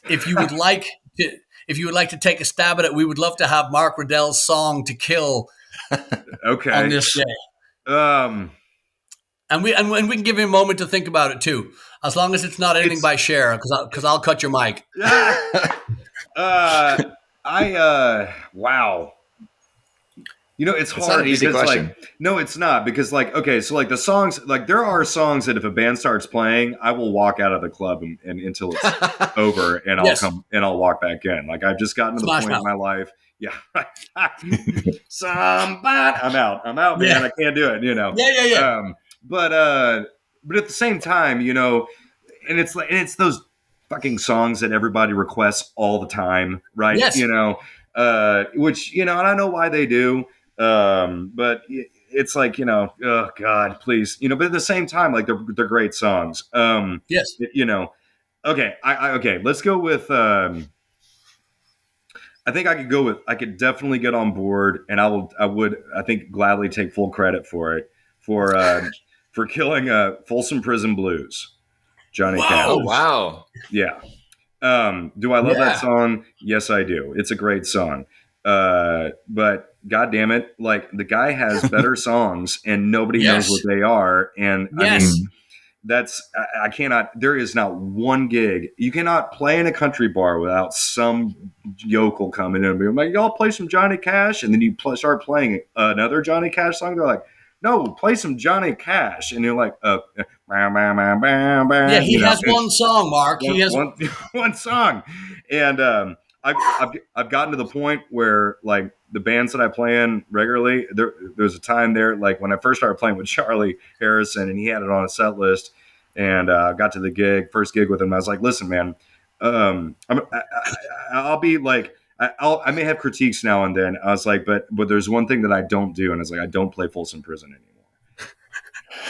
if you would like to take a stab at it, we would love to have Mark Riddell's song to kill on this day. And we can give you a moment to think about it too, as long as it's not anything by Cher, because I'll cut your mic. Wow. You know, it's hard. Not an easy because, question. like, no, it's not, because, like, okay, so like the songs, like there are songs that if a band starts playing, I will walk out of the club and until it's over, and I'll come and I'll walk back in. Like I've just gotten to the point in my life. Yeah, somebody, I'm out, man. Yeah. I can't do it. You know. Yeah. But at the same time, you know, and it's those fucking songs that everybody requests all the time, right? Yes. You know, which, you know, and I know why they do. But it's like, you know, oh God, please, you know, but at the same time, like they're great songs. Yes. You know, okay. Okay. Let's go with, I think I could definitely get on board, and I would gladly take full credit for it, for killing Folsom Prison Blues, Johnny Cash. Oh, wow. Yeah. Do I love that song? Yes, I do. It's a great song. But God damn it, like the guy has better songs and nobody knows what they are. And I mean, I cannot, there is not one gig. You cannot play in a country bar without some yokel coming in and being like, y'all play some Johnny Cash. And then you start playing another Johnny Cash song. They're like, no, play some Johnny Cash. And you're like, yeah, he has one song, Mark. He has one song. And I've gotten to the point where, like, the bands that I play in regularly, there's a time there, like when I first started playing with Charlie Harrison, and he had it on a set list, and I got to the first gig with him. I was like, listen, man, I'll be like, I may have critiques now and then. I was like, but there's one thing that I don't do, and it's like, I don't play Folsom Prison anymore.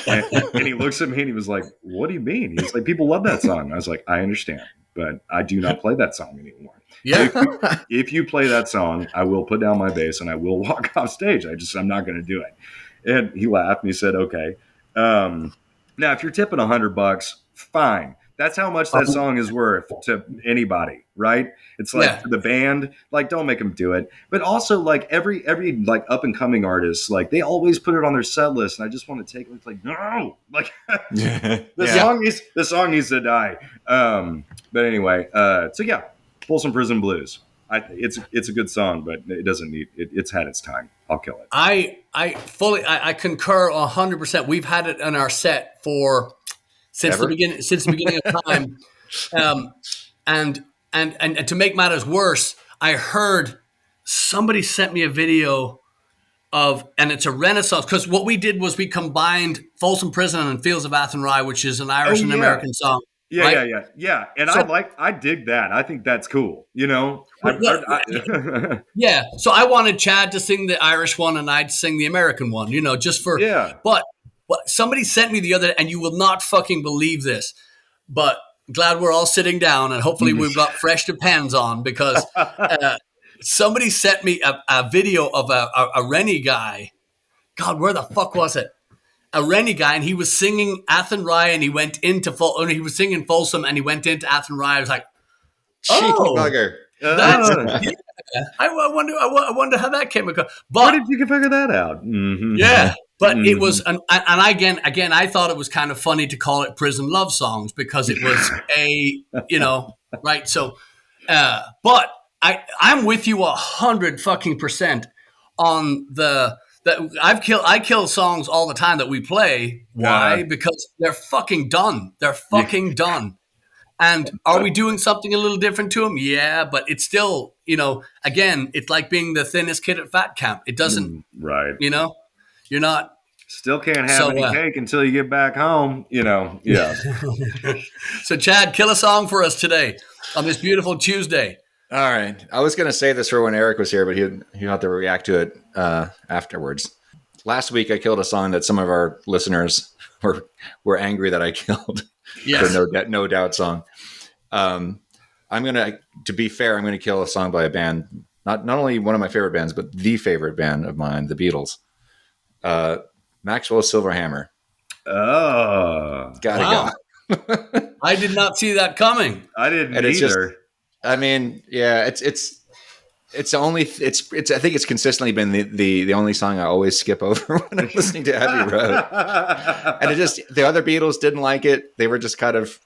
and he looks at me and he was like, what do you mean? He's like, people love that song. I was like, I understand, but I do not play that song anymore. Yeah. If you play that song, I will put down my bass and I will walk off stage. I'm not going to do it. And he laughed and he said, okay. Now, if you're tipping $100, fine. That's how much that song is worth to anybody, right? It's like for the band, like don't make them do it. But also like every like up and coming artist, like they always put it on their set list, and I just want to take it. It's like no, like the song needs to die. But anyway, so yeah, Folsom Prison Blues. It's a good song, but it doesn't need it's had its time. I'll kill it. I concur 100%. We've had it in our set for since the beginning of time. And to make matters worse, I heard somebody sent me a video and it's a Renaissance, because what we did was we combined Folsom Prison and Fields of Athenry, which is an Irish and American song. Yeah, right? yeah. And I dig that. I think that's cool. You know? Yeah. So I wanted Chad to sing the Irish one and I'd sing the American one, you know, just for, but somebody sent me the other, and you will not fucking believe this, but glad we're all sitting down and hopefully we've got fresh pens on, because somebody sent me a video of a Rennie guy. God, where the fuck was it? A Rennie guy, and he was singing Athenry, and he went into he was singing Folsom, and he went into Athenry. I was like, cheeky bugger. That's I wonder how that came across. But where did you figure that out? Mm-hmm. Yeah, but it was, and again, I thought it was kind of funny to call it prison love songs, because it was right. So, but I'm with you 100% on I kill songs all the time that we play. Why? Because they're fucking done. They're fucking done. And are we doing something a little different to them? Yeah, but it's still, again, it's like being the thinnest kid at fat camp. It doesn't, right? You're not. Still can't have any cake until you get back home, Yeah. So Chad, kill a song for us today on this beautiful Tuesday. All right. I was going to say this for when Eric was here, but he'll have to react to it afterwards. Last week, I killed a song that some of our listeners were angry that I killed. Yes. The No Doubt song. To be fair, I'm going to kill a song by a band, not only one of my favorite bands, but the favorite band of mine, the Beatles. Maxwell's Silver Hammer. Oh. Gotta go. I did not see that coming. I didn't either. I think it's consistently been the only song I always skip over when I'm listening to Abbey Road. And the other Beatles didn't like it. They were just kind of,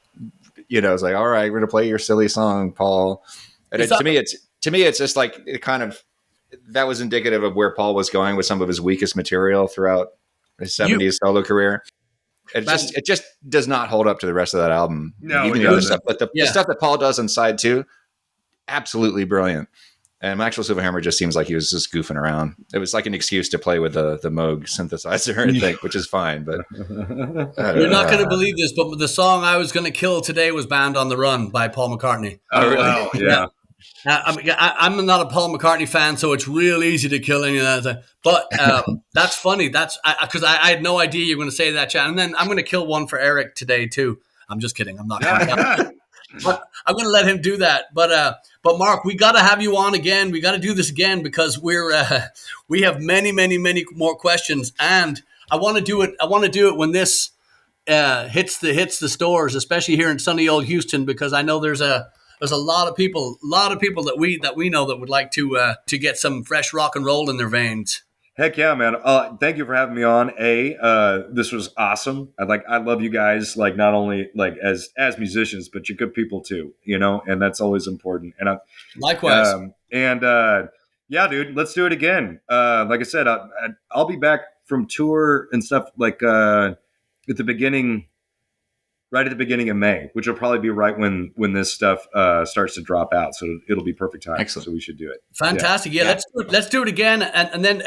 it's like, all right, we're going to play your silly song, Paul. And to me, it's just like, it kind of, that was indicative of where Paul was going with some of his weakest material throughout his 70s solo career. It just does not hold up to the rest of that album. No, even the other stuff, but the stuff that Paul does on side 2, absolutely brilliant. And Maxwell Silverhammer just seems like he was just goofing around. It was like an excuse to play with the Moog synthesizer, I think, which is fine. But you're not going to believe this, but the song I was going to kill today was "Band on the Run" by Paul McCartney. Oh, really? Yeah. I'm not a Paul McCartney fan, so it's real easy to kill any of that. But that's funny. That's because I had no idea you were going to say that, Chad. And then I'm going to kill one for Eric today too. I'm just kidding. I'm not. But I'm going to let him do that. But Mark, we got to have you on again. We got to do this again, because we have many, many, many more questions, and I want to do it. I want to do it when this hits the stores, especially here in sunny old Houston, because I know there's a lot of people that we know that would like to get some fresh rock and roll in their veins. Heck yeah, man. Thank you for having me on. This was awesome. I love you guys, like not only like as musicians, but you're good people too, and that's always important. And likewise. Yeah, dude, let's do it again. Like I said, I'll be back from tour and stuff right at the beginning of May, which will probably be right when this stuff starts to drop out. So it'll be perfect time. Excellent. So we should do it. Fantastic. Yeah. Let's do it again. And then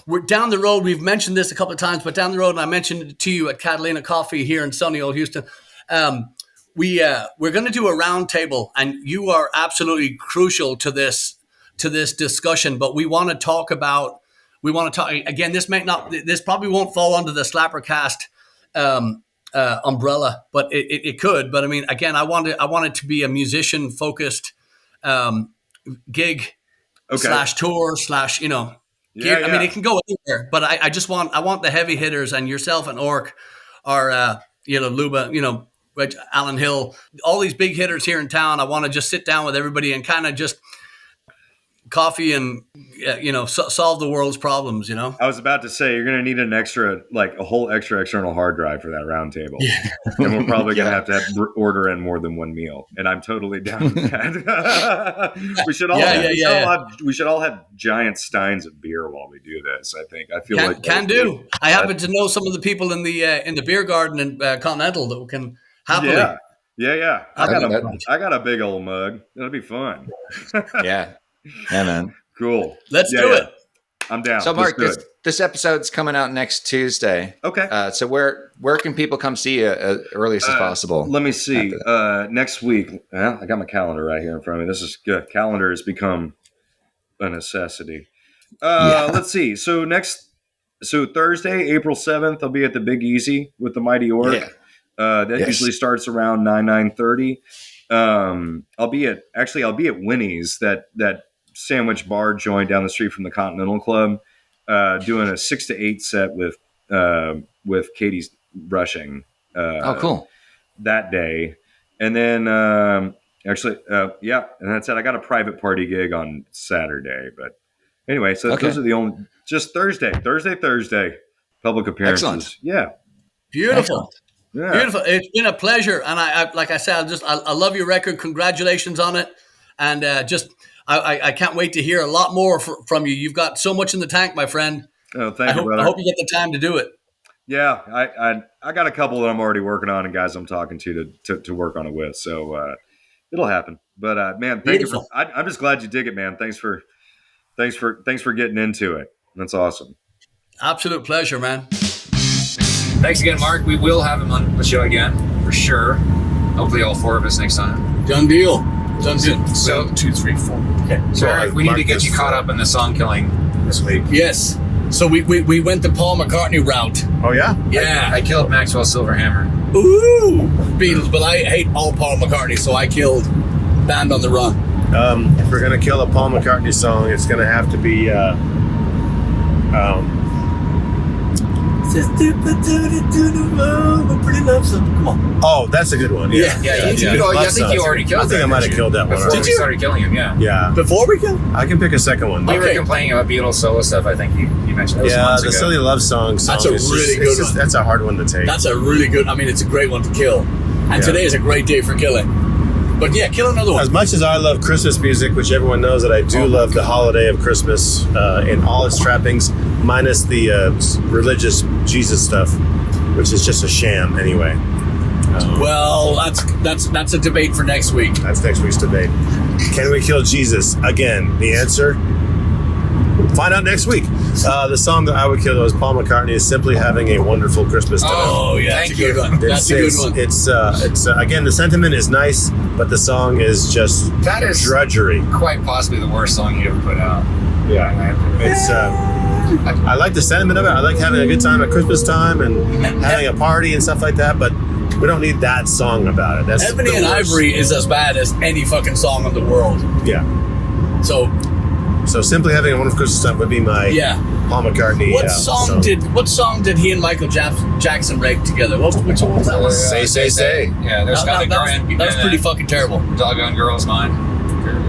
we're down the road. We've mentioned this a couple of times, but down the road, and I mentioned it to you at Catalina Coffee here in sunny old Houston. We're going to do a round table, and you are absolutely crucial to this discussion, but we want to talk again, this probably won't fall under the SlapperCast umbrella, but it could. But I mean, again, I want it to be a musician focused gig / tour / gig. Yeah. I mean, it can go anywhere, but I want the heavy hitters, and yourself and Orq are Luba, Alan Hill, all these big hitters here in town. I want to just sit down with everybody and kind of just coffee and, solve the world's problems, I was about to say, you're going to need a whole extra external hard drive for that round table. Yeah. And we're probably going to have to order in more than one meal. And I'm totally down with that. We should all have giant steins of beer while we do this. I think. I feel can do. I happen to know some of the people in the beer garden in Continental that can happily. Yeah. I got a big old mug. That'll be fun. Yeah, man. Cool. Let's do it. I'm down. So, Mark, this episode's coming out next Tuesday. Okay. So where can people come see you earliest as possible? Let me see. Next week, I got my calendar right here in front of me. This is good. Calendar has become a necessity. Let's see. So Thursday, April 7th, I'll be at the Big Easy with the Mighty Orq. That usually starts around 9:30. I'll be at Winnie's, that sandwich bar joint down the street from the Continental Club, doing a 6 to 8 set with Katie's Brushing. Cool. That day. And then, and that's it. I got a private party gig on Saturday, but anyway, so those are the only, just Thursday, public appearances. Excellent. Yeah. Beautiful. Excellent. Yeah. Beautiful. It's been a pleasure. And I like I said, I love your record. Congratulations on it. And I can't wait to hear a lot more from you. You've got so much in the tank, my friend. Oh, thank you, brother. I hope you get the time to do it. Yeah, I got a couple that I'm already working on and guys I'm talking to work on it with. So it'll happen. But man, thank you. I'm just glad you dig it, man. Thanks for getting into it. That's awesome. Absolute pleasure, man. Thanks again, Mark. We will have him on the show again for sure. Hopefully, all four of us next time. Done deal. So 1, 2, 3, 4. Okay. So Eric, we need to get you caught up in the song killing this week. Yes. So we went the Paul McCartney route. Oh yeah. Yeah. I killed Maxwell Silverhammer. Ooh, Beatles, but I hate all Paul McCartney, so I killed Band on the Run. If we're gonna kill a Paul McCartney song, it's gonna have to be Come on. Oh, that's a good one. Yeah. I think you already killed. I think I might have killed that one. Before we started killing him. Yeah. Before we kill? I can pick a second one. We were complaining about Beatles solo stuff. I think you mentioned those months the ago. Silly Love Song. That's a really good one. That's a hard one to take. That's a really good. I mean, it's a great one to kill. And today is a great day for killing. But yeah, kill another one. As much as I love Christmas music, which everyone knows that I do love the holiday of Christmas in all its trappings, minus the religious Jesus stuff, which is just a sham anyway. Well, that's a debate for next week. That's next week's debate. Can we kill Jesus? Again, the answer, find out next week. The song that I would kill was Paul McCartney is Simply Having a Wonderful Christmas Time. Oh, yeah, that's a good one. That's a good one. It's again, the sentiment is nice, but the song is just drudgery. Quite possibly the worst song you ever put out. Yeah, it's. I like the sentiment of it. I like having a good time at Christmas time and having a party and stuff like that, but we don't need that song about it. That's Ebony and Ivory is as bad as any fucking song in the world. Yeah. So Simply Having a Wonderful Christmas Time would be my Paul McCartney. What song did he and Michael Jackson write together? Which one was that one? Say. Yeah, there's that was pretty fucking terrible. Doggone Girl's Mind.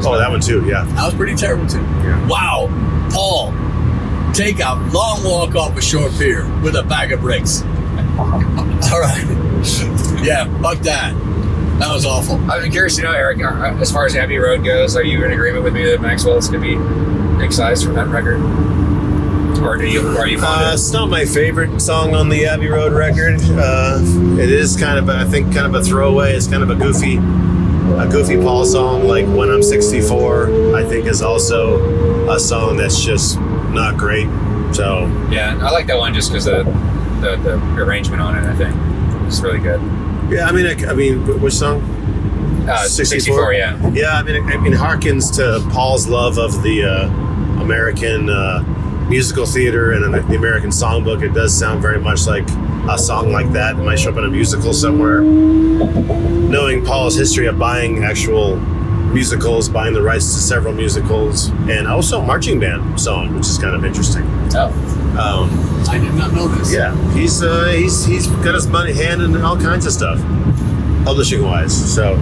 Oh, that one too. Yeah. That was pretty terrible too. Yeah. Wow, Paul, take a long walk off a short pier with a bag of bricks. All right. Yeah, fuck that. That was awful. I'm curious to know, Eric, as far as Abbey Road goes, are you in agreement with me that Maxwell's going to be excised from that record? Or are you fond of it? It's not my favorite song on the Abbey Road record. It is kind of a throwaway. It's kind of a goofy Paul song. Like When I'm 64, I think is also a song that's just not great. So yeah, I like that one just because the arrangement on it. I think it's really good. Yeah, I mean, which song? 64. Yeah. Yeah, I mean, harkens to Paul's love of the American musical theater and the American songbook. It does sound very much like a song like that. It might show up in a musical somewhere. Knowing Paul's history of buying actual musicals, buying the rights to several musicals, and also a marching band song, which is kind of interesting. I did not know this. Yeah, he's got his hand in all kinds of stuff. publishing wise. So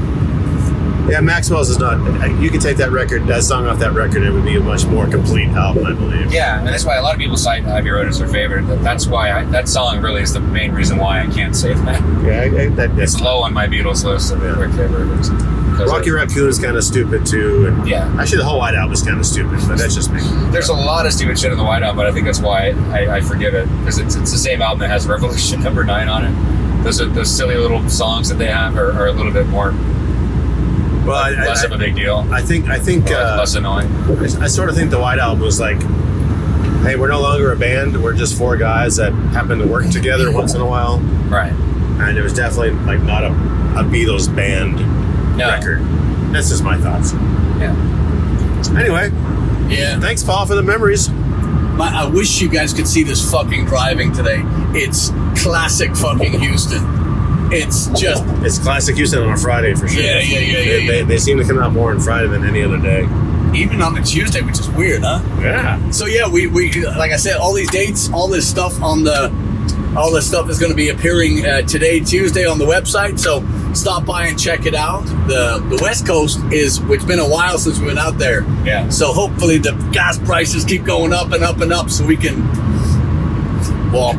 yeah, Maxwell's is not. You could take that song off that record, and it would be a much more complete album, I believe. Yeah, and that's why a lot of people cite Abbey Road as their favorite. That's why that song really is the main reason why I can't save that. Yeah, It's low on my Beatles list of favorites. Rocky Raccoon is kind of stupid too, and yeah, actually the whole White Album is kind of stupid, but that's just me. There's a lot of stupid shit in the White Album, but I think that's why I forgive it, because it's the same album that has Revolution #9 on it. Those silly little songs that they have are a little bit more. Well, less of a big deal. I think less annoying. I sort of think the White Album was like, hey, we're no longer a band. We're just four guys that happen to work together once in a while. Right. And it was definitely like not a Beatles band record. That's just my thoughts. Yeah. Anyway. Yeah. Thanks, Paul, for the memories. I wish you guys could see this fucking driving today. It's classic fucking Houston. It's classic Houston on a Friday for sure. Yeah. They seem to come out more on Friday than any other day. Even on a Tuesday, which is weird, huh? Yeah. So yeah, we like I said, all these dates, all this stuff is going to be appearing today, Tuesday, on the website. So stop by and check it out. The West Coast it's been a while since we went out there. Yeah. So hopefully the gas prices keep going up and up and up, so we can walk.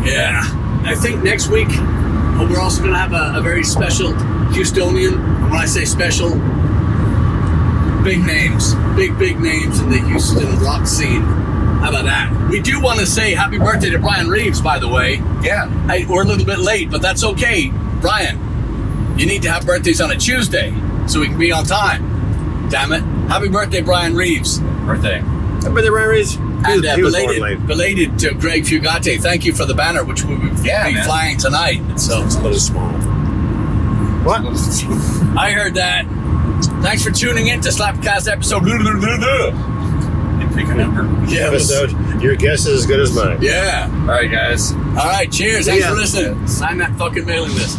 Yeah. I think next week we're also going to have a very special Houstonian. When I say special, big names in the Houston rock scene. How about that? We do want to say happy birthday to Brian Reeves, by the way. Yeah. We're a little bit late, but that's okay. Brian, you need to have birthdays on a Tuesday so we can be on time. Damn it. Happy birthday, Brian Reeves. Birthday. Happy birthday, Brian Reeves. And He was born late. belated to Greg Fugate. Thank you for the banner, which we'll be flying tonight. So It's a little small. What? I heard that. Thanks for tuning in to SlapperCast episode. Pick a number. Yeah, Episode. Your guess is as good as mine. Yeah. All right, guys. All right, cheers. Thanks for listening. Sign that fucking mailing list.